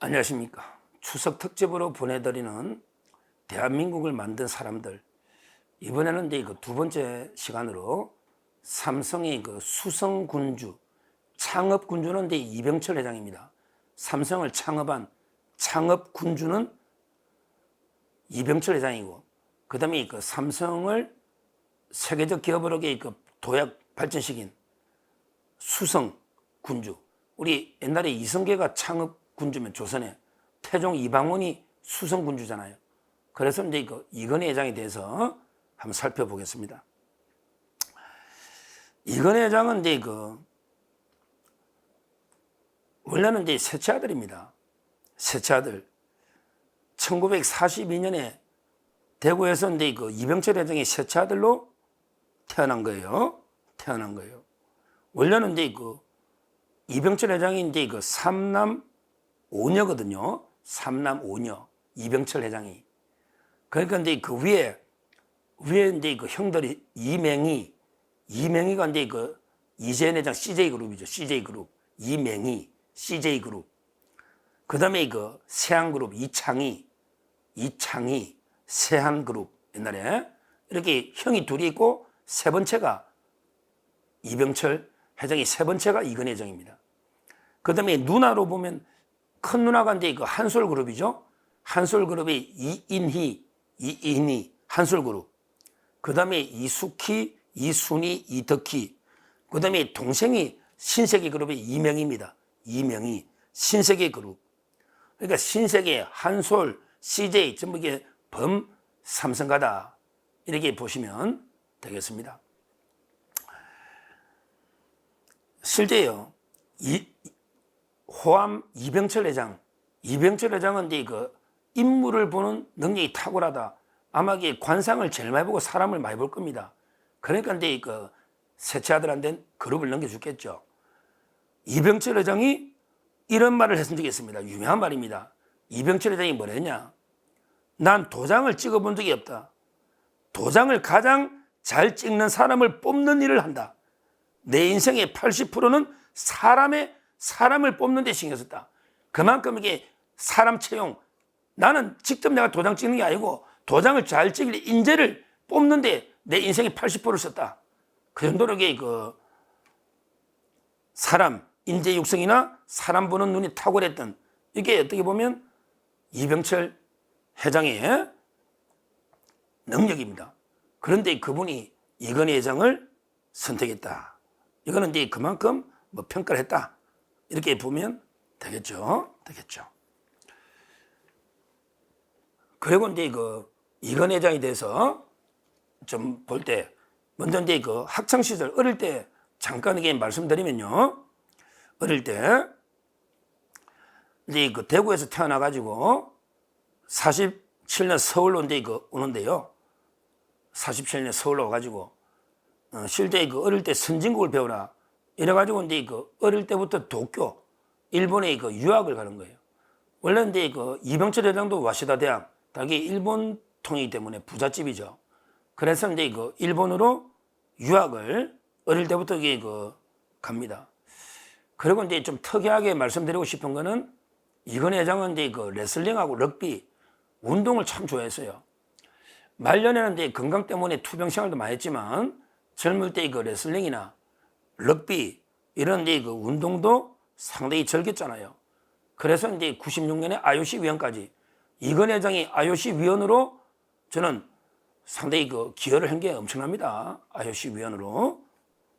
안녕하십니까. 추석 특집으로 보내드리는 대한민국을 만든 사람들. 이번에는 이제 두 번째 시간으로 삼성의 수성군주, 창업군주는 이제 이병철 회장입니다. 삼성을 창업한 창업군주는 이병철 회장이고, 그 다음에 삼성을 세계적 기업으로 도약 발전시킨 수성군주. 우리 옛날에 이성계가 창업군주면 조선에 태종 이방원이 수성군주잖아요. 그래서 이제 이건희 회장에 대해서 한번 살펴보겠습니다. 이건희 회장은 이제 원래는 이제 셋째 아들입니다. 셋째 아들. 1942년에 대구에서 이제 이병철 회장의 셋째 아들로 태어난 거예요. 원래는 이제 이병철 회장이 이제 삼남 오녀거든요. 삼남 오녀. 이병철 회장이. 그러니까 이제 위에 이제 형들이 이맹희가 이제 이재현 회장 CJ그룹이죠. CJ그룹. 이맹희, CJ그룹. 그 다음에 세한그룹, 이창희, 세한그룹. 옛날에 이렇게 형이 둘이 있고 세 번째가 이병철 회장이 세 번째가 이건희 회장입니다. 그 다음에 누나로 보면 큰 누나가 이제 한솔그룹이죠. 한솔그룹이 이인희, 한솔그룹. 그 다음에 이숙희, 이순희, 이덕희. 그 다음에 동생이 신세계그룹의 이명희입니다. 이명희, 신세계그룹. 그러니까 신세계, 한솔, CJ 전부 이게 범삼성가다. 이렇게 보시면 되겠습니다. 실제요, 호암 이병철 회장은 이제 인물을 보는 능력이 탁월하다. 아마 이게 관상을 제일 많이 보고 사람을 많이 볼 겁니다. 그러니까 이제 셋째 아들한테는 그룹을 넘겨주겠죠. 이병철 회장이 이런 말을 했은 적이 있습니다. 유명한 말입니다. 이병철 회장이 뭐랬냐? 난 도장을 찍어본 적이 없다. 도장을 가장 잘 찍는 사람을 뽑는 일을 한다. 내 인생의 80%는 사람을 뽑는 데 신경 썼다. 그만큼 이게 사람 채용, 나는 직접 내가 도장 찍는 게 아니고 도장을 잘 찍을 인재를 뽑는 데 내 인생의 80%를 썼다. 그 정도로 이게 사람, 인재 육성이나 사람 보는 눈이 탁월했던, 이게 어떻게 보면 이병철 회장의 능력입니다. 그런데 그분이 이건희 회장을 선택했다. 이거는 이제 그만큼 평가를 했다. 이렇게 보면 되겠죠. 그리고 이제 이건희 회장에 대해서 좀 볼 때, 먼저 이제 학창시절, 어릴 때 잠깐 이게 말씀드리면요. 어릴 때, 이제 대구에서 태어나가지고 47년 서울로 이제 오는데요. 47년 서울로 와가지고, 실제 어릴 때 선진국을 배우라. 이래가지고 이제 어릴 때부터 도쿄, 일본에 유학을 가는 거예요. 원래 이제 이병철 회장도 와시다 대학, 이게 일본 통이기 때문에 부잣집이죠. 그래서 이제 일본으로 유학을 어릴 때부터 이게 갑니다. 그리고 이제 좀 특이하게 말씀드리고 싶은 거는 이건희 회장은 이제 레슬링하고 럭비, 운동을 참 좋아했어요. 말년에는 이제 건강 때문에 투병 생활도 많이 했지만 젊을 때 레슬링이나 럭비 이런 이제 운동도 상당히 즐겼잖아요. 그래서 이제 96년에 IOC 위원까지, 이건희 회장이 IOC 위원으로 저는 상당히 기여를 한 게 엄청납니다. IOC 위원으로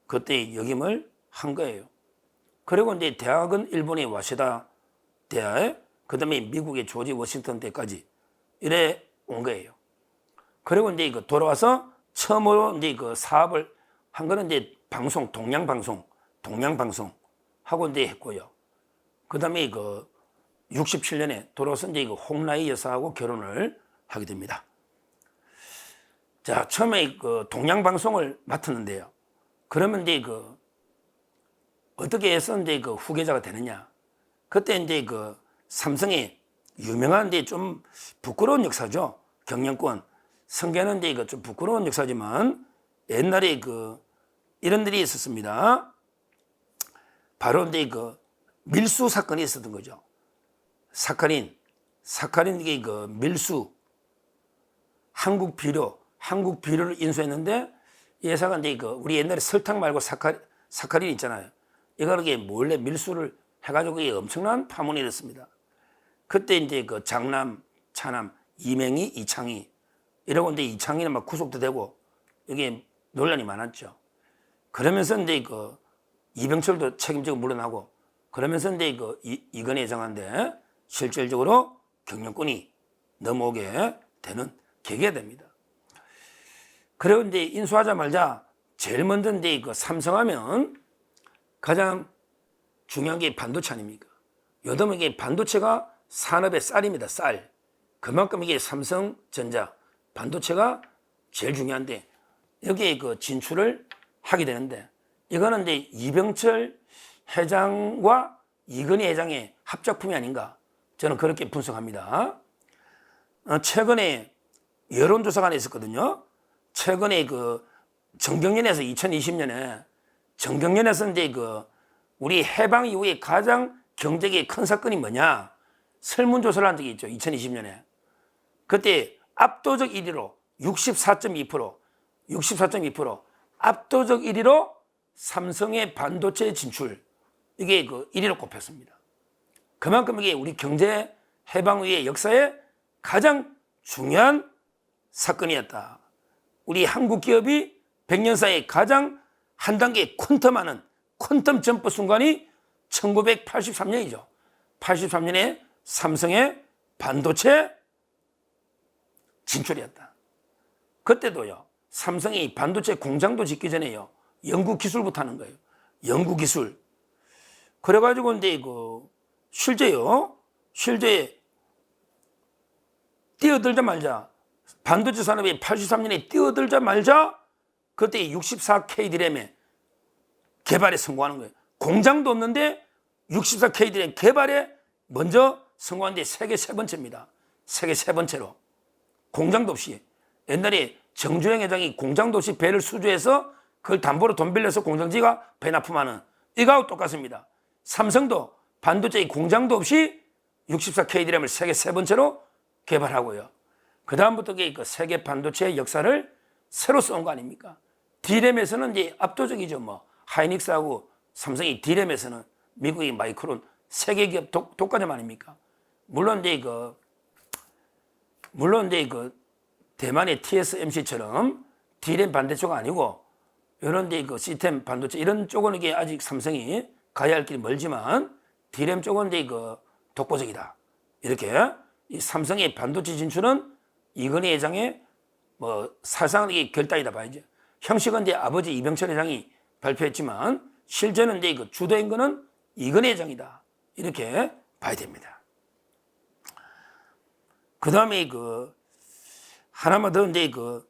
그때 역임을 한 거예요. 그리고 이제 대학은 일본의 와세다 대학에, 그 다음에 미국의 조지 워싱턴 대까지 이래 온 거예요. 그리고 이제 돌아와서 처음으로 이제 사업을 한 거는 이제 방송, 동양방송 하고 이제 했고요. 그 다음에 67년에 돌아와서 이제 홍라희 여사하고 결혼을 하게 됩니다. 자, 처음에 동양방송을 맡았는데요. 그러면 이제 어떻게 해서 이제 후계자가 되느냐. 그때 이제 삼성의 유명한 이제 좀 부끄러운 역사죠. 경영권. 성계는 이제 좀 부끄러운 역사지만 옛날에 이런 일이 있었습니다. 바로 이제 밀수 사건이 있었던 거죠. 사카린 이게 그 밀수, 한국 비료를 인수했는데 이 회사가 이제 그 우리 옛날에 설탕 말고 사카린 있잖아요. 이거를 몰래 밀수를 해가지고 이게 엄청난 파문이 일었습니다. 그때 이제 그 장남, 차남, 이맹희, 이창희 이러고 이제 이창희는 막 구속도 되고 이게 논란이 많았죠. 그러면서 이제 그 이병철도 책임지고 물러나고 그러면서 이제 그 이건희 회장한테 실질적으로 경영권이 넘어오게 되는 계기가 됩니다. 그리고 이제 인수하자마자 제일 먼저 이제 그 삼성하면 가장 중요한 게 반도체 아닙니까? 요즘 이게 반도체가 산업의 쌀입니다. 쌀. 그만큼 이게 삼성전자 반도체가 제일 중요한데 여기에 그 진출을 하게 되는데 이거는 이제 이병철 회장과 이건희 회장의 합작품이 아닌가 저는 그렇게 분석합니다. 최근에 여론조사가 하나 있었거든요. 최근에 그 정경련에서 2020년에 정경련에서 이제 그 우리 해방 이후에 가장 경제계 큰 사건이 뭐냐 설문조사를 한 적이 있죠. 2020년에 그때 압도적 1위로 64.2% 압도적 1위로 삼성의 반도체 진출 이게 그 1위로 꼽혔습니다. 그만큼 이게 우리 경제 해방 후의 역사에 가장 중요한 사건이었다. 우리 한국 기업이 100년 사이에 가장 한 단계 퀀텀하는 퀀텀 점프 순간이 1983년이죠. 83년에 삼성의 반도체 진출이었다. 그때도요. 삼성이 반도체 공장도 짓기 전에요. 연구기술부터 하는 거예요. 연구기술. 그래가지고 이제 그 실제 뛰어들자마자 반도체 산업이 83년에 뛰어들자마자 그때 64K 드램의 개발에 성공하는 거예요. 공장도 없는데 64K 드램 개발에 먼저 성공한 데 세계 세 번째입니다. 세계 세 번째로. 공장도 없이. 옛날에 정주행 회장이 공장도 없이 배를 수주해서 그걸 담보로 돈 빌려서 공장지가 배 납품하는 이거하고 똑같습니다. 삼성도 반도체 공장도 없이 64K 드램을 세계 세 번째로 개발하고요. 그 다음부터 그 세계 반도체의 역사를 새로 써온 거 아닙니까? D램에서는 이제 압도적이죠. 뭐 하이닉스하고 삼성이 D램에서는 미국의 마이크론 세계 기업 독과점 아닙니까? 물론 이제 그 대만의 TSMC처럼 D램 반도체가 아니고 이런 이제 그 시스템 반도체 이런 쪽은 이게 아직 삼성이 가야 할 길이 멀지만 D램 쪽은 이제 그 독보적이다. 이렇게 이 삼성의 반도체 진출은 이건희 회장의 뭐 사실상 이게 결단이다 봐야죠. 형식은 이제 아버지 이병철 회장이 발표했지만 실제는 이제 그 주도인 거는 이건희 회장이다. 이렇게 봐야 됩니다. 그 다음에 그 하나만 더 이제 그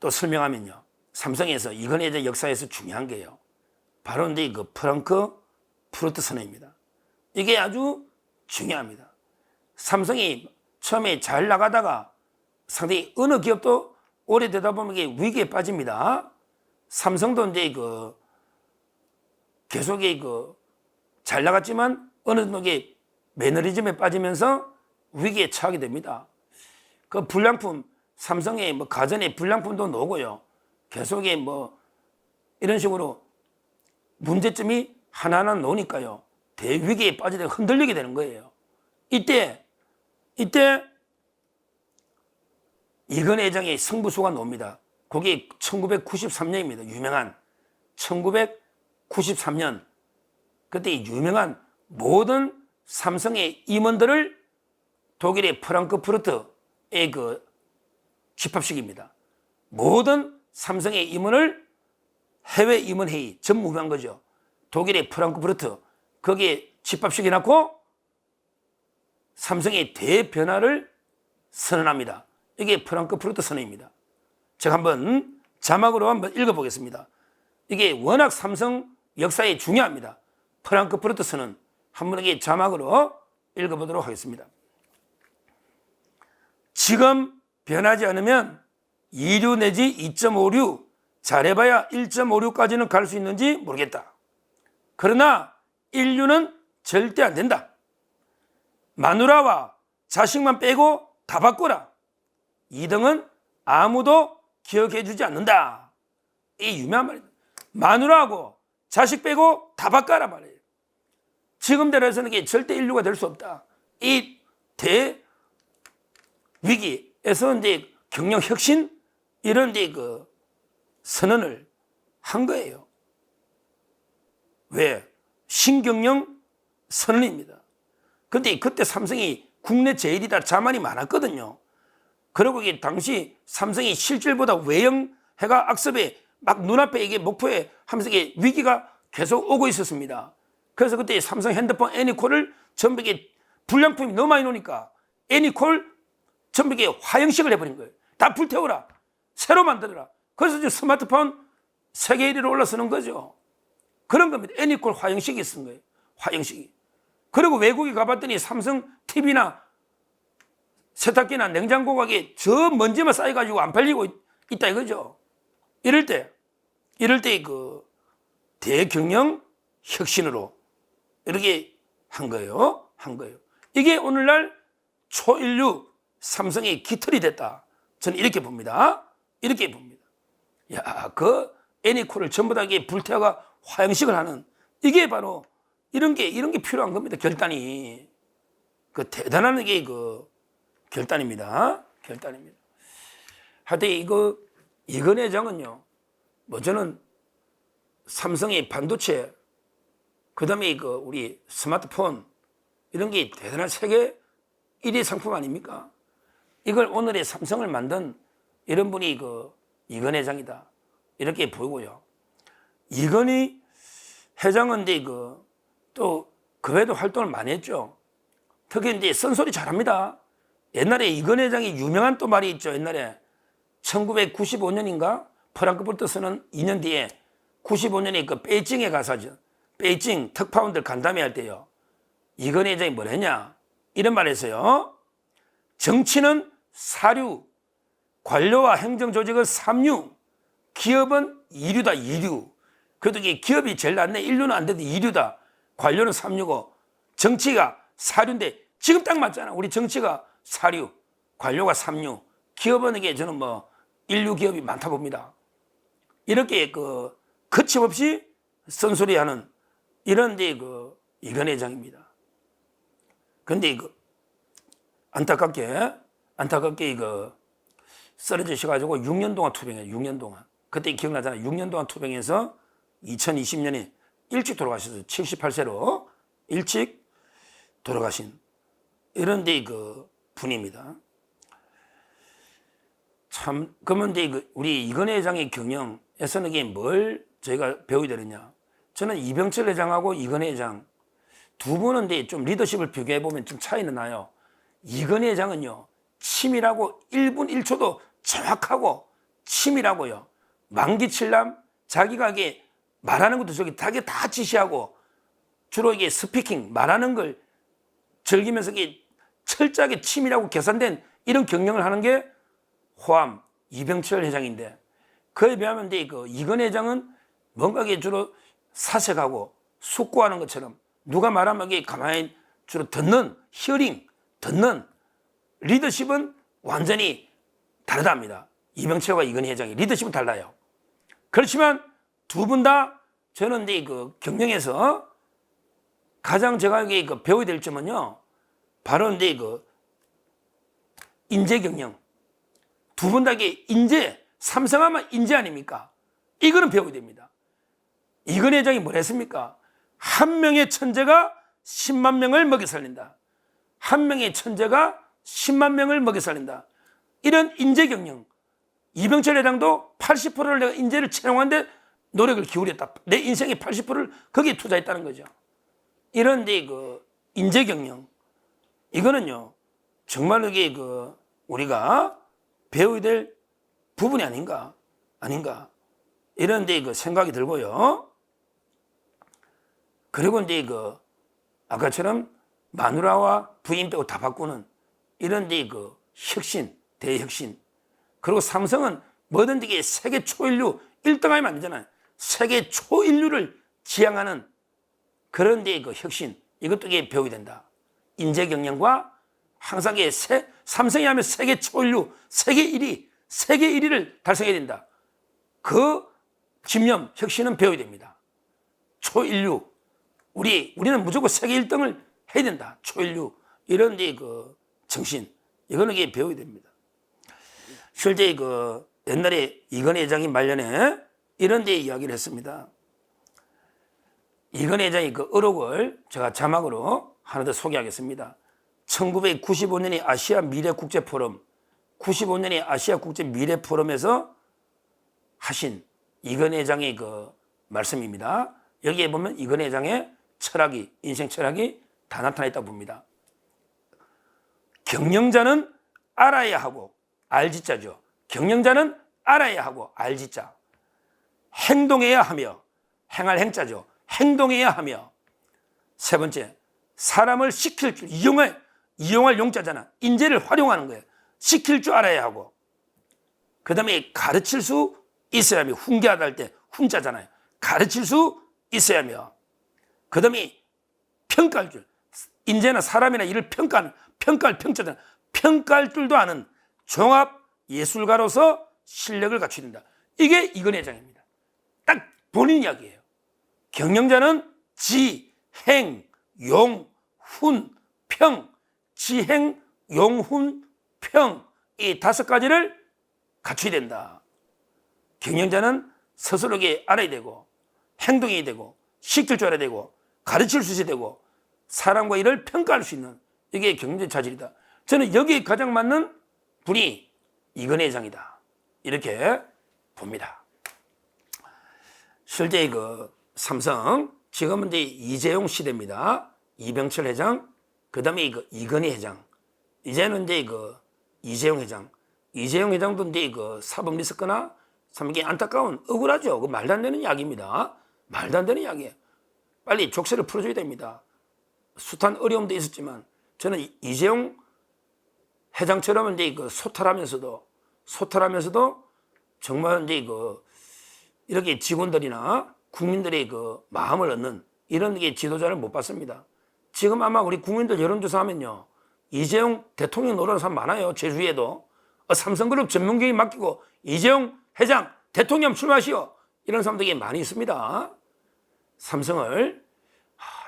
또 설명하면요. 삼성에서 이건희 회장 역사에서 중요한 게요. 바로 이제 그 프랑크푸르트 선언입니다. 이게 아주 중요합니다. 삼성이 처음에 잘 나가다가 상당히 어느 기업도 오래되다 보면 이게 위기에 빠집니다. 삼성도 이제 그 계속 잘 나갔지만 어느 정도 매너리즘에 빠지면서 위기에 처하게 됩니다. 그 불량품, 삼성의 뭐 가전의 불량품도 나오고요. 계속 뭐 이런 식으로 문제점이 하나하나 나오니까요. 대위기에 빠지다 흔들리게 되는 거예요. 이때 이건희 회장의 승부수가 나옵니다. 그게 1993년입니다. 유명한 1993년 그때 유명한 모든 삼성의 임원들을 독일의 프랑크푸르트에 그 집합식입니다. 모든 삼성의 임원을 해외 임원회의 전무후한 거죠. 독일의 프랑크푸르트 거기에 집합식이 났고 삼성의 대변화를 선언합니다. 이게 프랑크푸르트 선언입니다. 제가 한번 자막으로 한번 읽어보겠습니다. 이게 워낙 삼성 역사에 중요합니다. 프랑크푸르트 선언 한번 이게 자막으로 읽어보도록 하겠습니다. 지금 변하지 않으면 2류 내지 2.5류 잘해봐야 1.56까지는 갈 수 있는지 모르겠다. 그러나 1류는 절대 안 된다. 마누라와 자식만 빼고 다 바꿔라. 2등은 아무도 기억해 주지 않는다. 이 유명한 말입니다. 마누라하고 자식 빼고 다 바꿔라 말이에요. 지금대로 해서는 이게 절대 인류가 될 수 없다. 이 대위기에서 이제 경영 혁신 이런 데 그 선언을 한 거예요. 왜? 신경영 선언입니다. 근데 그때 삼성이 국내 제일이다 자만이 많았거든요. 그리고 이게 당시 삼성이 실질보다 외형해가 악습에 막 눈앞에 이게 목표에 하면서 이게 위기가 계속 오고 있었습니다. 그래서 그때 삼성 핸드폰 애니콜을 전부 이게 불량품이 너무 많이 나오니까 애니콜 전부 이게 화형식을 해버린 거예요. 다 불태워라. 새로 만들어라. 그래서 지금 스마트폰 세계 1위로 올라서는 거죠. 그런 겁니다. 애니콜 화형식이 쓴 거예요. 화형식이. 그리고 외국에 가봤더니 삼성 TV나 세탁기나 냉장고가 저 먼지만 쌓여가지고 안 팔리고 있다 이거죠. 이럴 때 그 대경영 혁신으로 이렇게 한 거예요. 이게 오늘날 초인류 삼성의 깃털이 됐다. 저는 이렇게 봅니다. 야, 그 애니콜을 전부 다 이게 불태워가 화형식을 하는 이게 바로 이런 게 필요한 겁니다. 결단이. 그 대단한 게 그 결단입니다. 하여튼 이건 회장은요. 뭐 저는 삼성의 반도체 그다음에 우리 스마트폰 이런 게 대단한 세계 1위 상품 아닙니까? 이걸 오늘의 삼성을 만든 이런 분이 이건 회장이다. 이렇게 보이고요. 이건희 회장은 또 그 외에도 활동을 많이 했죠. 특히 이제 쓴소리 잘합니다. 옛날에 이건 회장이 유명한 또 말이 있죠. 옛날에 1995년인가 프랑크푸르트 쓰는 2년 뒤에 95년에 그 베이징에 가서죠. 베이징 특파원들 간담회 할 때요. 이건 회장이 뭘 했냐? 이런 말을 했어요. 정치는 사류, 관료와 행정조직은 삼류, 기업은 이류다, 이류. 그래도 이게 기업이 제일 낫네. 인류는 안 돼도 이류다. 관료는 삼류고 정치가 사류인데 지금 딱 맞잖아. 우리 정치가 사류, 관료가 삼류, 기업은 이게 저는 뭐 인류 기업이 많다 봅니다. 이렇게 거침없이 쓴소리하는 이런 데 이건 회장입니다. 근데 안타깝게 쓰러지셔가지고 6년 동안 투병해요. 6년 동안. 그때 기억나잖아요. 6년 동안 투병해서 2020년에 일찍 돌아가셨어요. 78세로 일찍 돌아가신 이런 데 분입니다. 참, 그러면 우리 이건 회장의 경영에서는 이게 뭘 저희가 배우게 되느냐. 저는 이병철 회장하고 이건 회장 두 분은 좀 리더십을 비교해 보면 좀 차이는 나요. 이건 회장은요, 치밀하고 1분 1초도 정확하고 치밀하고요. 만기칠람 자기가 이게 말하는 것도 자기 다 지시하고 주로 이게 스피킹 말하는 걸 즐기면서 이게 철저하게 치밀하고 계산된 이런 경영을 하는 게 호암 이병철 회장인데 그에 비하면 이건 회장은 뭔가 이게 주로 사색하고 숙고하는 것처럼 누가 말하면 이게 가만히 주로 듣는 듣는 리더십은 완전히 다르답니다. 이병철과 이건 회장이 리더십은 달라요. 그렇지만 두 분 다 저는 경영에서 가장 제가 배워야 될 점은요. 바로 인재 경영. 두 분 다 인재, 삼성하면 인재 아닙니까? 이거는 배워야 됩니다. 이건 회장이 뭘 했습니까? 한 명의 천재가 10만 명을 먹여 살린다. 한 명의 천재가 10만 명을 먹여 살린다. 이런 인재 경영. 이병철 회장도 80%를 내가 인재를 채용하는데 노력을 기울였다. 내 인생의 80%를 거기에 투자했다는 거죠. 이런데 인재 경영. 이거는요, 정말로 이게 우리가 배워야 될 부분이 아닌가. 이런데 생각이 들고요. 그리고 아까처럼 마누라와 부인 빼고 다 바꾸는 이런데 혁신, 대혁신. 그리고 삼성은 뭐든지 세계 초인류 1등 하면 안 되잖아요. 세계 초인류를 지향하는 그런 데 혁신. 이것도 배워야 된다. 인재 경영과 항상 삼성이 하면 세계 초인류, 세계 1위를 달성해야 된다. 그 집념, 혁신은 배워야 됩니다. 초인류. 우리는 무조건 세계 1등을 해야 된다. 초인류. 이런 그 정신. 이거는 배워야 됩니다. 실제 옛날에 이건희 회장이 말년에 이런 데 이야기를 했습니다. 이건희 회장이 그 어록을 제가 자막으로 하나 더 소개하겠습니다. 1995년에 아시아 미래국제포럼, 95년에 아시아 국제 미래포럼에서 하신 이건희 회장의 그 말씀입니다. 여기에 보면 이건희 회장의 철학이, 인생 철학이 다 나타나 있다고 봅니다. 경영자는 알아야 하고 알지자죠. 경영자는 알아야 하고 알지자. 행동해야 하며, 행할 행자죠. 행동해야 하며. 세 번째, 사람을 시킬 줄, 이용할 용자잖아. 인재를 활용하는 거예요. 시킬 줄 알아야 하고. 그 다음에 가르칠 수 있어야 하며, 훈계하다 할 때 훈자잖아요. 가르칠 수 있어야 하며. 그 다음에 평가할 줄. 인재나 사람이나 일을 평가할 평자잖아. 평가할 줄도 아는 종합 예술가로서 실력을 갖춰야 된다. 이게 이건희 회장입니다. 딱 본인 이야기예요. 경영자는 지, 행, 용, 훈, 평. 지행, 용, 훈, 평. 이 5가지를 갖춰야 된다. 경영자는 스스로에게 알아야 되고, 행동해야 되고, 시킬 줄 알아야 되고, 가르칠 수 있어야 되고, 사람과 일을 평가할 수 있는, 이게 경영자의 자질이다. 저는 여기에 가장 맞는 분이 이건희 회장이다. 이렇게 봅니다. 실제 그 삼성, 지금은 이제 이재용 시대입니다. 이병철 회장, 그 다음에 이건희 회장, 이제는 이제 이재용 회장. 이재용 회장도 이제 사법 리스크나 참 이게 안타까운, 억울하죠. 그 말도 안 되는 이야기입니다. 말도 안 되는 이야기예요. 빨리 족쇄를 풀어줘야 됩니다. 숱한 어려움도 있었지만 저는 이재용 회장처럼 이제 소탈하면서도 정말 이제 이렇게 직원들이나 국민들의 마음을 얻는 이런 게 지도자를 못 봤습니다. 지금 아마 우리 국민들 여론조사 하면요, 이재용 대통령 노리는 사람 많아요. 제주에도 삼성그룹 전문경이 맡기고 이재용 회장 대통령 출마하시오, 이런 사람들이 많이 있습니다. 삼성을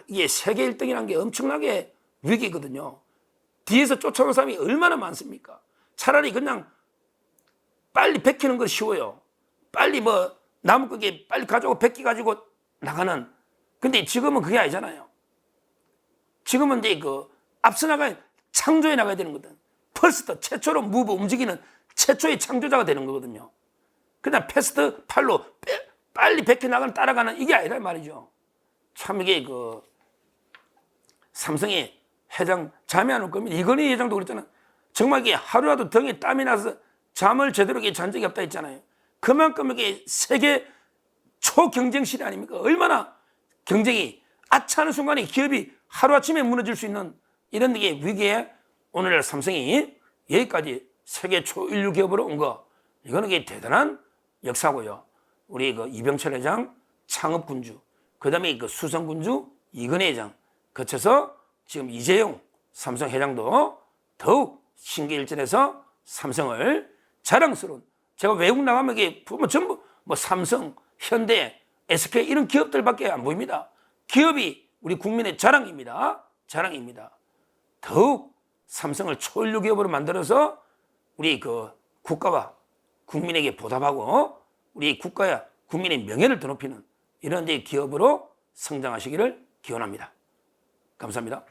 이게 세계 1등이라는 게 엄청나게 위기거든요. 뒤에서 쫓아오는 사람이 얼마나 많습니까? 차라리 그냥 빨리 베끼는 거 쉬워요. 빨리 남은 거게 빨리 가지고 베끼 가지고 나가는. 근데 지금은 그게 아니잖아요. 지금은 이제 앞서 나가야, 창조해 나가야 되는 거거든. 퍼스트, 최초로 무브 움직이는 최초의 창조자가 되는 거거든요. 그냥 패스트 팔로 빨리 베껴 나가는, 따라가는, 이게 아니라 말이죠. 참 이게 삼성의 회장 잠이 안 올 겁니다. 이건희 회장도 그랬잖아. 정말 이게 하루라도 등에 땀이 나서 잠을 제대로 잔 적이 없다 했잖아요. 그만큼 이게 세계 초경쟁시대 아닙니까? 얼마나 경쟁이 아차하는 순간에 기업이 하루아침에 무너질 수 있는 이런 위기에 오늘날 삼성이 여기까지 세계 초인류 기업으로 온 거, 이거는 대단한 역사고요. 우리 이병철 회장 창업군주, 그 다음에 수성군주 이건희 회장 거쳐서 지금 이재용 삼성 회장도 더욱 신기일전해서 삼성을 자랑스러운, 제가 외국 나가면 이게 보면 전부 삼성, 현대, SK 이런 기업들밖에 안 보입니다. 기업이 우리 국민의 자랑입니다. 자랑입니다. 더욱 삼성을 초인류 기업으로 만들어서 우리 국가와 국민에게 보답하고 우리 국가야 국민의 명예를 더 높이는 이런 기업으로 성장하시기를 기원합니다. 감사합니다.